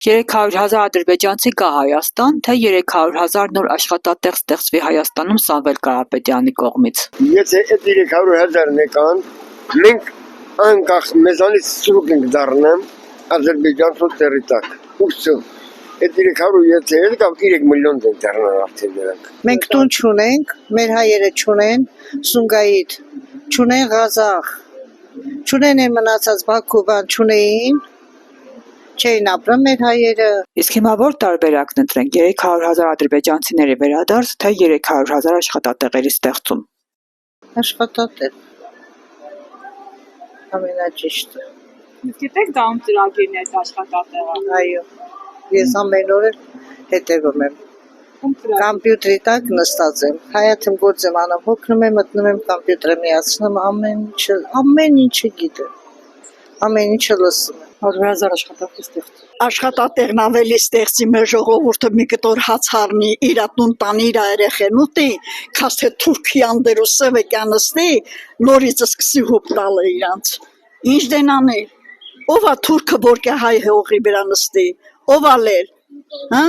300,000 ադրբեջանցի կա Հայաստան, թե 300,000 նոր աշխատատեղ ստեղծվի Հայաստանում Սամվել Կարապետյանի կողմից։ Եթե այդ 300,000-ն եկան, մենք անկախ մեզանից սուրկ ենք դառնամ Ադրբեջանցու տեղի տակ։ Ուսո։ Այդ 300 եթե եկավ 3 միլիոն դառնան արդեն դրանք։ Մենք տուն չունենք, մեր հայերը չունեն, Սումգայիթ, չունեն Ղազախ, չունեն մնացած Բաքուբան չունեին։ Չէին ապրում մեր հայերը։ Իսկ հիմա որ տարբերակն ընտրենք 300,000 ադրբեջանցիների վերադարձ, թե 300,000 աշխատատեղերի ստեղծում։ Աշխատատեղ։ Ամենաճիշտը։ Իսկ գիտեք դա ում ծրագիրն է այդ աշխատատեղը։ Այո։ Ես ամեն օր հետևում եմ։ Կամպյուտերի տակ նստած եմ։ Հայաթեմ գործ եմ անում, հոգնում եմ, մտնում եմ կամպյուտերը միացնում, ամեն ինչը գիտեմ։ Ամեն ինչը լսում եմ։ 100,000 աշխատատեղ ստեղծում։ Աշխատատեղն ավելի ստեղծի մեր ժողովուրդը մի կտոր հաց առնի, իր տուն տանի իր երեխեն ուտի, քաս թե Թուրքիան դերուսը կյանստի, նորից սկսի հուպ տալը իրանց։ Ինչ դենանի։ Ով է թուրքը, որ կա հայ հողի վրա նստի, ով ալեր, հա?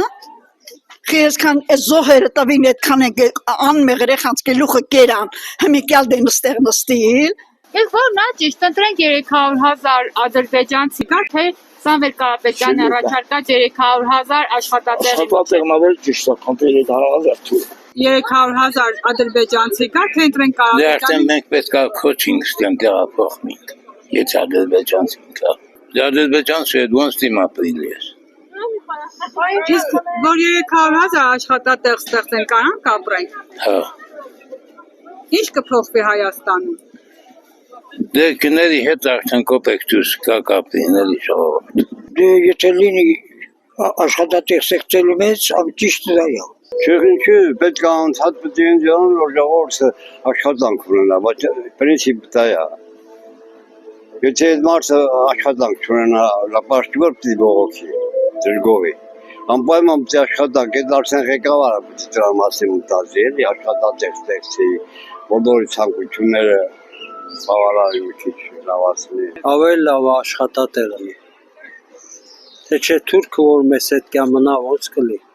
Քիեսքան զոհերը տվին այդքան անմեղ երեխանց գլուխը կերան, հիմիկյալ դեն ստեղ նստի։ Իսկ որն է ճիշտ, ընտրենք 300,000 ադրբեջանցի կա, թե Սամվել Կարապետյանը առաջարկած 300,000 աշխատատեղի։ Աշխատատեղն ավելի ճիշտ է, քան 300,000 թուր։ 300,000 ադրբեջանցի կա, թե ընտրենք Դե արդեն Կարապետյանը։ մենք պետք է քոչինգ ստենք տեղափոխենք, եթե ադրբեջանցին կա։ Դե ադրբեջանցի հետ ոնց դիմ ապրիլ ես։ Իսկ որ 300,000 աշխատատեղ ստեղծեն կարանք ապրենք։ Հա։ Ինչ կփոխվի Հայաստանում։ Դե կների հետ արդեն կոպեկ դուրս կա կապին էլի ժողովուրդ։ Դե եթե լինի աշխատատեղ ստեղծելու մեջ, ճիշտ է դա։ Չէ, պետք է անցած պետք է դառնան, որ ժողովուրդը աշխատանք ունենա, բայց պրինցիպը դա է։ Եթե այդ մարդը աշխատանք չունենա, լապաշտվոր պիտի բողոքի, դրգովի։ Անպայման պիտի աշխատանք, այդ արդեն ղեկավարը պիտի դրա մասին մտածի, էլի աշխատատեղ ստեղծի, բոլորի ցանկությունները բավարարի մի քիչ լավացնի։ Ավելի լավ աշխատատեղը։ Թե չէ թուրքը որ մեզ հետ կա մնա ոնց կլի։